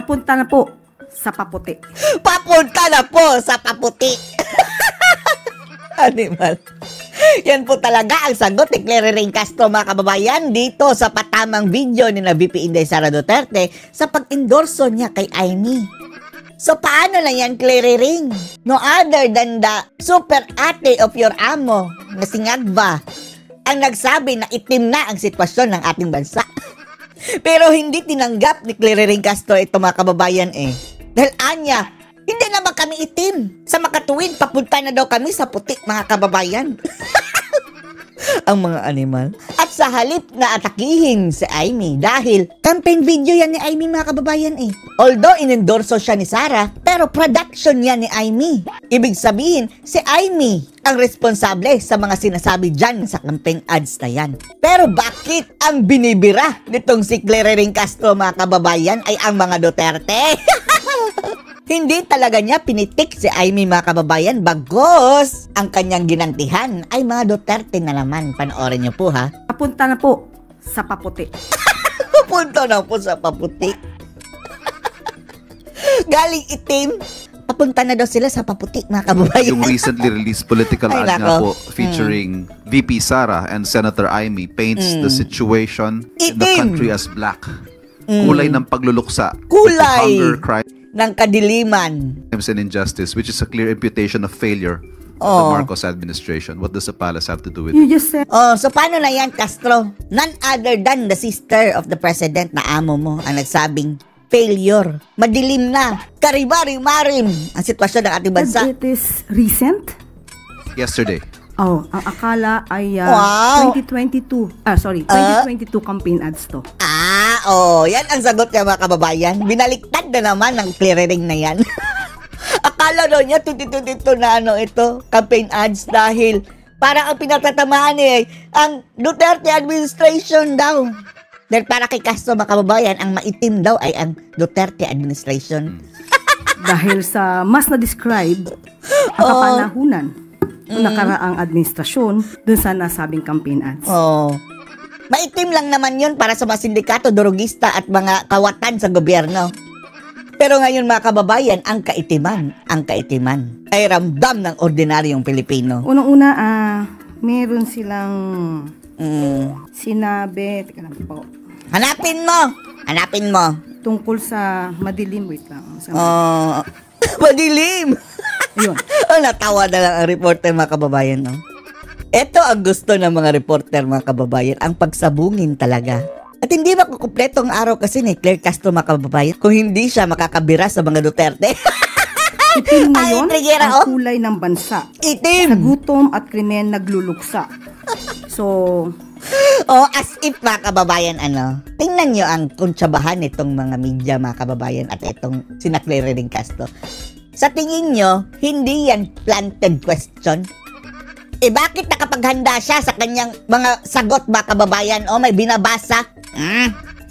Papunta na po sa paputi. Papunta na po sa paputi. Animal. Yan po talaga ang sagot ni Clary Ring Castro, mga kababayan, dito sa patamang video ni na VP Inday Sara Duterte sa pag-endorso niya kay Aimee. So paano lang yan, Clary Ring? No other than the super ate of your amo na si Ngagba ang nagsabi na itim na ang sitwasyon ng ating bansa. Pero hindi tinanggap ni Clary Ring Castro ito, mga kababayan Dahil anya, hindi naman kami itim. Sa makatuwid, papunta na daw kami sa puti, mga kababayan. Ang mga animal. At sa halip na atakihin si Aimee dahil campaign video yan ni Aimee, mga kababayan Although inendorso siya ni Sara, pero production yan ni Aimee. Ibig sabihin, si Aimee ang responsable sa mga sinasabi dyan sa campaign ads na yan. Pero bakit ang binibira nitong si Clary Ring Castro, mga kababayan, ay ang mga Duterte? Hindi talaga niya pinitik si Aimee, mga kababayan, bagos ang kanyang ginantihan ay mga Duterte na naman. Panoorin niyo po, ha? Papunta na po sa paputi. Papunta na po sa paputi. Galing itim, papunta na daw sila sa paputi, mga kababayan. Yung recently released political ad nga po featuring VP Sara and Senator Aimee paints the situation in the country as black. Kulay ng pagluluksa. Kulay Hunger, crime, ng kadiliman. crimes and injustice, which is a clear imputation of failure of the Marcos administration. What does the palace have to do with You it? just said, So paano na yan, Castro? None other than the sister of the president na amo mo ang nagsabing failure. Madilim na. Karibari-marim ang sitwasyon ng ating bansa. it is recent? Yesterday. Ang akala ay Wow. 2022 campaign ads to. Yan ang sagot niya, mga kababayan. Binaliktad na naman ng Clary Ring na yan. Akala daw niya 2022 na ito, campaign ads dahil parang ang pinatatamaan ang Duterte administration daw. Dahil para kay Castro, mga kababayan, ang maitim daw ay ang Duterte administration. Dahil sa mas na-describe ang kapanahunan ng nakaraang administrasyon dun sa nasabing campaign ads. Maitim lang naman yun para sa mga sindikato, durugista at mga kawatan sa gobyerno. Pero ngayon, mga kababayan, ang kaitiman ay ramdam ng ordinaryong Pilipino. Unang-una, meron silang sinabi, teka lang po, Hanapin mo. tungkol sa madilim, wait lang. Madilim. Ayun. Natawa na lang ang reporter, mga kababayan, Ito ang gusto ng mga reporter, mga kababayan, ang pagsabungin talaga. At hindi makukumpleto ang araw kasi ni Clary Castro, mga kababayan, kung hindi siya makakabira sa mga Duterte. Itim ngayon ang kulay ng bansa. Itim! Sa gutom at krimen nagluluksa. So, as if, mga kababayan, tingnan nyo ang kuntsabahan nitong mga media, mga kababayan, at itong sina Clary Ring Castro. Sa tingin nyo, hindi yan planted question? Bakit nakapaghanda siya sa kanyang mga sagot, mga kababayan? May binabasa.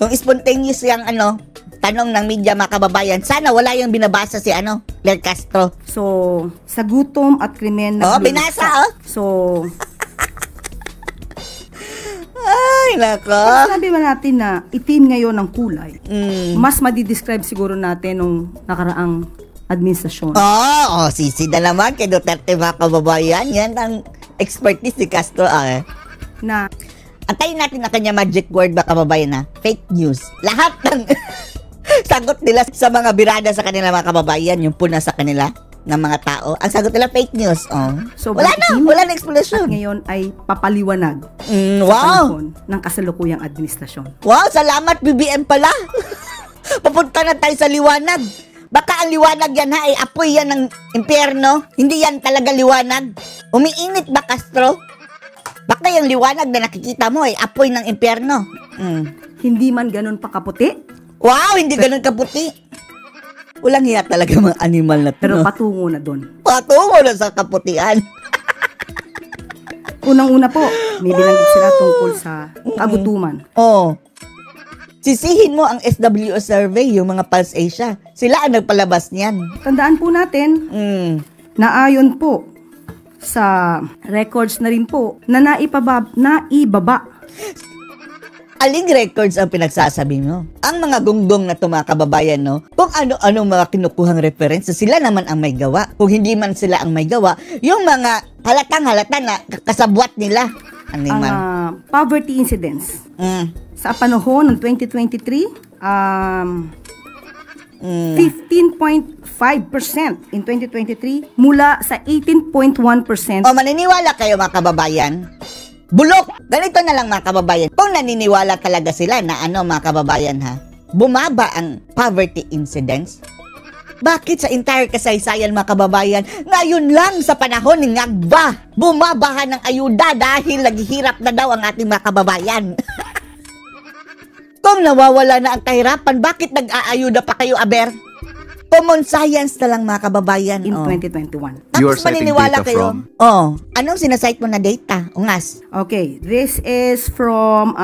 Kung spontaneous yung tanong ng media, mga kababayan, sana wala yung binabasa si Clary Castro. So, sa gutom at krimen binasa, So, ay, nako. sabi ba natin na itim ngayon ang kulay? Mas madidescribe siguro natin nung nakaraang administrasyon. Sisi na naman kay Duterte, mga kababayan. Yan ang expertise ni Castro, Na, antayin natin na kanya magic word, mga kababayan, fake news. Lahat ng sagot nila sa mga birada sa kanila, mga kababayan, yung puna sa kanila ng mga tao, ang sagot nila fake news. So, wala na at explanation. ngayon ay papaliwanag sa Wow! panahon ng kasalukuyang administrasyon. Wow, salamat BBM pala. Papunta na tayo sa liwanag. Baka ang liwanag yan ay apoy yan ng impyerno. Hindi yan talaga liwanag. Umiinit ba, Castro? Baka yung liwanag na nakikita mo ay apoy ng impyerno. Hindi man ganun pa kaputi, Wow, hindi ganun kaputi. Walang hiya talaga mga animal na to. pero patungo na doon. Patungo na sa kaputian. Unang-una po, may binanggit sila tungkol sa kagutuman. Sisihin mo ang SWO survey, yung mga Pulse Asia. Sila ang nagpalabas niyan. Tandaan po natin na ayon po sa records na rin po na naibaba aling records ang pinagsasabi mo? Ang mga gunggong na to mga kababayan, no? Kung ano-anong mga kinukuhang reference, sila naman ang may gawa. Kung hindi man sila ang may gawa, yung mga halatang-halata na kasabwat nila. Poverty incidence. Sa panahon ng 2023, 15.5% in 2023 mula sa 18.1%. O maniniwala kayo mga kababayan? Bulok! Ganito na lang mga kababayan. Kung naniniwala talaga sila na mga kababayan bumaba ang poverty incidence, bakit sa entire kasaysayan mga kababayan, ngayon lang sa panahon ni Ngagba, bumabahan ng ayuda dahil naghihirap na daw ang ating mga kababayan? Kung nawawala na ang kahirapan, bakit nag-aayuda pa kayo, aber? Common science na lang mga kababayan. In 2021. You are citing data from? Anong sinasite mo na data? Ungas. Okay, this is from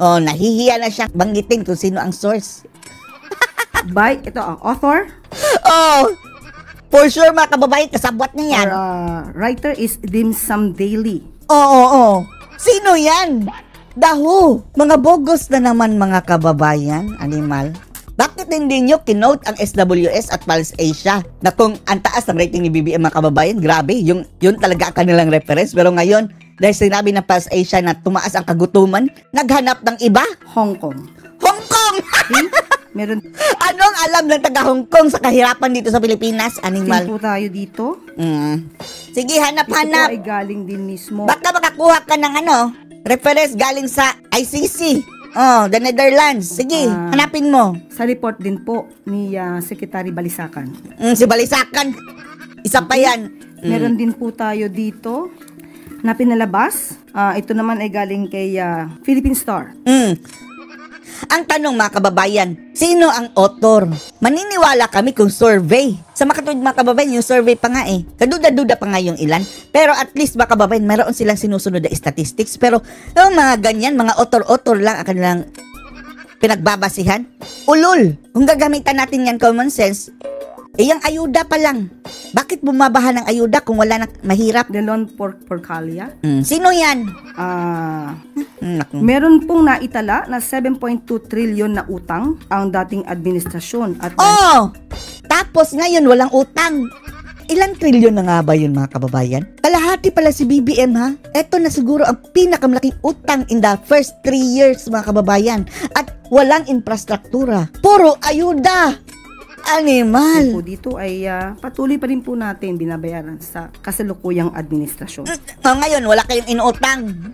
nahihiya na siya banggitin kung sino ang source. By ito ang author. For sure mga kababayan, kasabwat na yan. Writer is Dim Sum Daily. Sino yan? Daho, mga bogus na naman mga kababayan, animal. Bakit hindi nyo kinote ang SWS at Pulse Asia na kung ang taas ng rating ni BBM mga kababayan, grabe, yun talaga ang kanilang reference. Pero ngayon, dahil sinabi ng Pulse Asia na tumaas ang kagutuman, naghanap ng iba? Hong Kong. Hong Kong! Meron. Anong alam ng taga Hong Kong sa kahirapan dito sa Pilipinas, animal? Po tayo dito. Sige, hanap-hanap. Ito po ay galing din mismo. Baka makakuha ka ng reference galing sa ICC. The Netherlands. Sige, hanapin mo. Sa report din po ni Secretary Balisacan. Si Balisacan. Isa pa yan. Meron din po tayo dito na pinalabas. Ito naman ay galing kay Philippine Star. Ang tanong mga kababayan, sino ang author? Maniniwala kami kung survey. Sa makatuwid mga kababayan, yung survey pa nga kaduda-duda pa nga yung ilan. Pero at least mga kababayan, meron silang sinusunod na statistics. Pero yung mga ganyan, mga author-author lang ang kanilang pinagbabasihan. Ulol! Kung gagamitan natin yan common sense, yung ayuda pa lang. Bakit bumabaha ng ayuda kung wala na mahirap? Delon Porcalia. Sino yan? Meron pong naitala na 7.2 trillion na utang ang dating administrasyon. At tapos ngayon walang utang. Ilang trilyon na nga ba yun mga kababayan? Kalahati pala si BBM Eto na siguro ang pinakamalaking utang in the first 3 years mga kababayan. At walang infrastruktura. Puro ayuda! Animal! Po dito ay patuloy pa rin po natin binabayaran sa kasalukuyang administrasyon. Ngayon, wala kayong inuutang.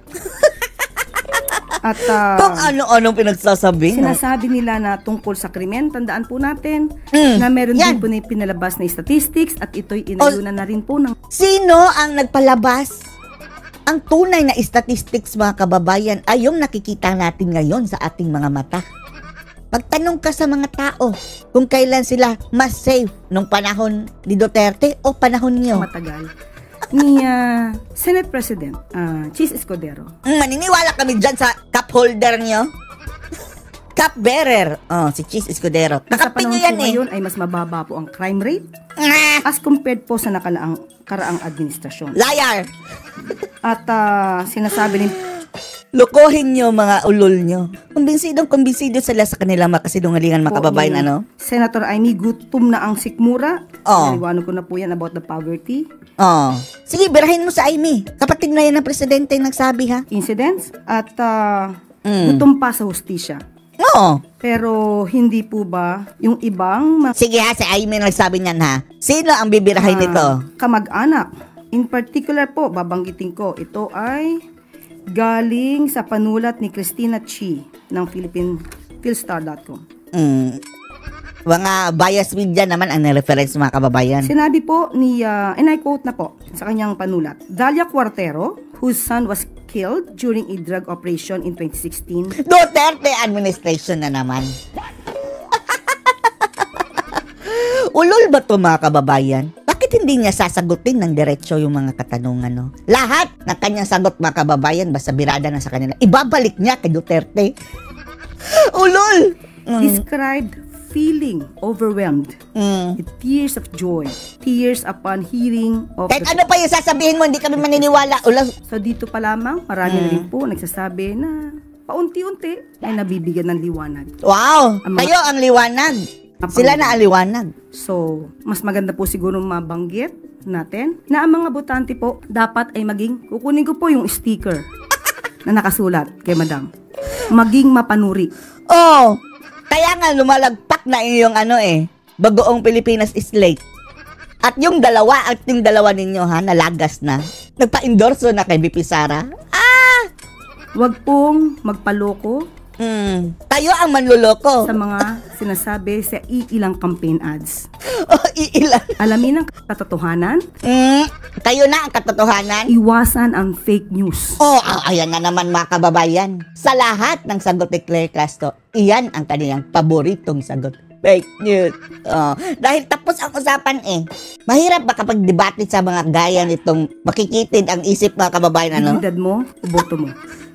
At kung ano-anong pinagsasabi. Sinasabi nila na tungkol sa krimen, tandaan po natin na meron din po na pinalabas na statistics at ito'y inayunan na rin po ng... Sino ang nagpalabas? Ang tunay na statistics mga kababayan ay yung nakikita natin ngayon sa ating mga mata. Pagtanong ka sa mga tao kung kailan sila mas safe nung panahon ni Duterte o panahon niyo. Matagal. Ni Senate President Chis Escudero. Maniniwala kami dyan sa cup holder niyo. Cup bearer. Si Chis Escudero. Nakapin niyo yan ngayon ay mas mababa po ang crime rate as compared po sa karaang administrasyon. Liar! At sinasabi ni Lokohin nyo mga ulol nyo. Kumbinsido sila sa kanilang makasinungalingan mga kababayan, Senator Amy, gutom na ang sikmura. Naliwanag ko na po yan about the poverty. Sige, birahin mo sa Amy. Kapatid na yan ng presidente yung nagsabi Incidents at gutom pa sa hustisya. Pero hindi po ba yung ibang... Sige si Amy nagsabi niyan Sino ang bibirahin nito? Kamag-anak. In particular po, babanggitin ko, ito ay... galing sa panulat ni Christina Chi ng philstar.com. Mga bias media naman ang reference mga kababayan. Sinabi po ni, and I quote na po sa kanyang panulat, Dalia Cuartero, whose son was killed during a drug operation in 2016. Duterte administration na naman. Ulol ba to mga kababayan? Bakit hindi niya sasagutin ng diretsyo yung mga katanungan, Lahat na kanyang sagot mga kababayan, basta birada na sa kanila, ibabalik niya kay Duterte. Ulol! Described feeling overwhelmed with tears of joy, tears upon hearing of Kahit ano pa yung sasabihin mo, hindi kami maniniwala. So dito pa lamang, marami na rin po nagsasabi na paunti-unti ay nabibigyan ng liwanag. Wow! Kayo ang liwanag. Sila na ang liwanag. So, mas maganda po siguro mabanggit natin na ang mga botante po dapat ay maging, kukunin ko po yung sticker na nakasulat kay Madam, maging mapanuri. Oh, kaya nga lumalagpak na yung bagoong Pilipinas is late. At yung dalawa ninyo nalagas na. Nagpa-endorso na kay BP Sara. Huwag pong magpaloko Tayo ang manluloko. sa mga sinasabi sa iilang campaign ads. Iilan. Alamin ang katotohanan, Tayo na ang katotohanan. iwasan ang fake news. Ayan na naman mga kababayan. Sa lahat ng sagot ni Claire Castro, iyan ang kanilang paboritong sagot. Fake news. Dahil tapos ang usapan mahirap ba kapag debate sa mga gaya nitong makikitid ang isip mga kababayan, ano? Edad mo, boto mo.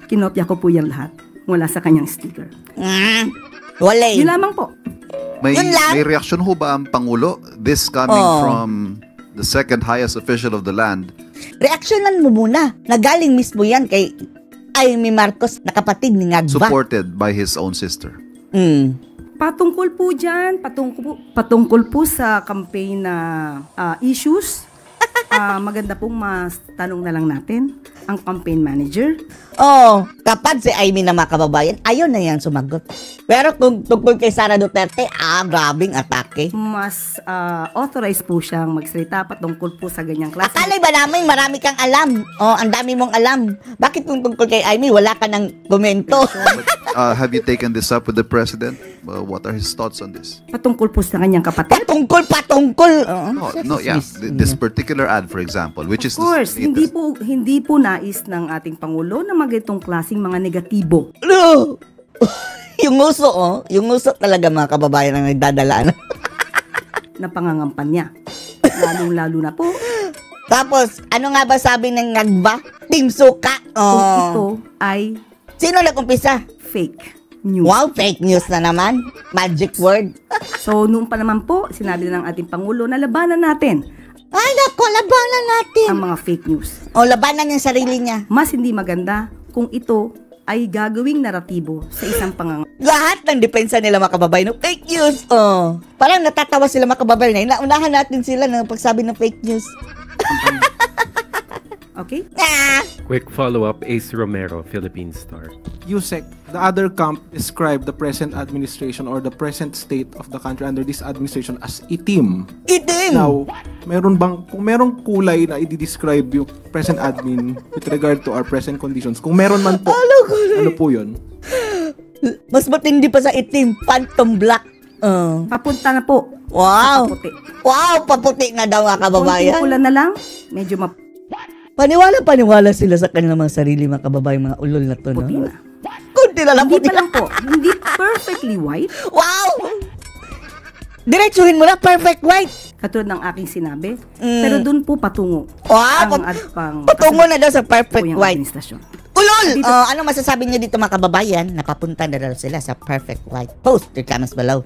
Kinopya ko po yan lahat mula sa kanyang sticker. Wala Yun lamang po. Yun lang. May reaksyon ho ba ang Pangulo? This coming from the second highest official of the land. Reaksyonan mo muna. Nagaling mismo yan kay Amy Marcos na kapatid ni Ngagba. Supported by his own sister. Patungkol po dyan, patungkol po sa campaign na issues, maganda pong mas tanong na lang natin ang campaign manager. Kapag si Amy na mga kababayan, ayaw na yan sumagot. Pero kung tungkol kay Sara Duterte, grabing atake. Mas authorized po siyang magsalita patungkol po sa ganyang klase. Akala ba namin marami kang alam? Ang dami mong alam. Bakit kung tungkol kay Amy, wala ka ng komento? Have you taken this up with the president? What are his thoughts on this? Patungkol po sa kanyang kapatid. Patungkol. This particular ad, for example, which is Of course, the latest. hindi po nais ng ating Pangulo na magitong klaseng mga negatibo. No. Yung uso talaga mga kababayan ang nagdadala. Na pangangampanya. Lalong-lalo na po Tapos, ano nga ba sabi ng Ngagba? Team Suka. kung ito ay Sino nag-umpisa? fake news. Wow, fake news na naman. Magic word. So, noon pa naman po, sinabi ng ating Pangulo na labanan natin Ay, naku, labanan natin. ang mga fake news. Labanan yung sarili niya. Mas hindi maganda kung ito ay gagawing naratibo sa isang Lahat ng depensa nila mga kababayan ng fake news. Parang natatawa sila mga kababayan. Naunahan natin sila ng pagsabi ng fake news. Okay? Quick follow-up, Ace Romero, Philippine Star. Yusek, the other camp described the present administration or the present state of the country under this administration as itim. Itim! Now, kung merong kulay na i-describe yung present admin with regard to our present conditions, kung meron man po, ano po yun? Mas matindi pa sa itim, phantom black. Papunta na po Wow! sa paputi. Wow, paputi na daw mga kababayan. Konting pula na lang, medyo Paniwala sila sa kanilang mga sarili mga kababayan, mga ulol na to, no? maputi na. Kunti na lang, Hindi puti pa lang po, hindi perfectly white, Wow! Diretsuhin mo na, perfect white. katulad ng aking sinabi, pero dun po patungo Wow! Patungo na daw sa perfect po yung white. administrasyon. Ulol! Ano masasabi niyo dito mga kababayan? Napapunta na daw sila sa perfect white. Post your comments below.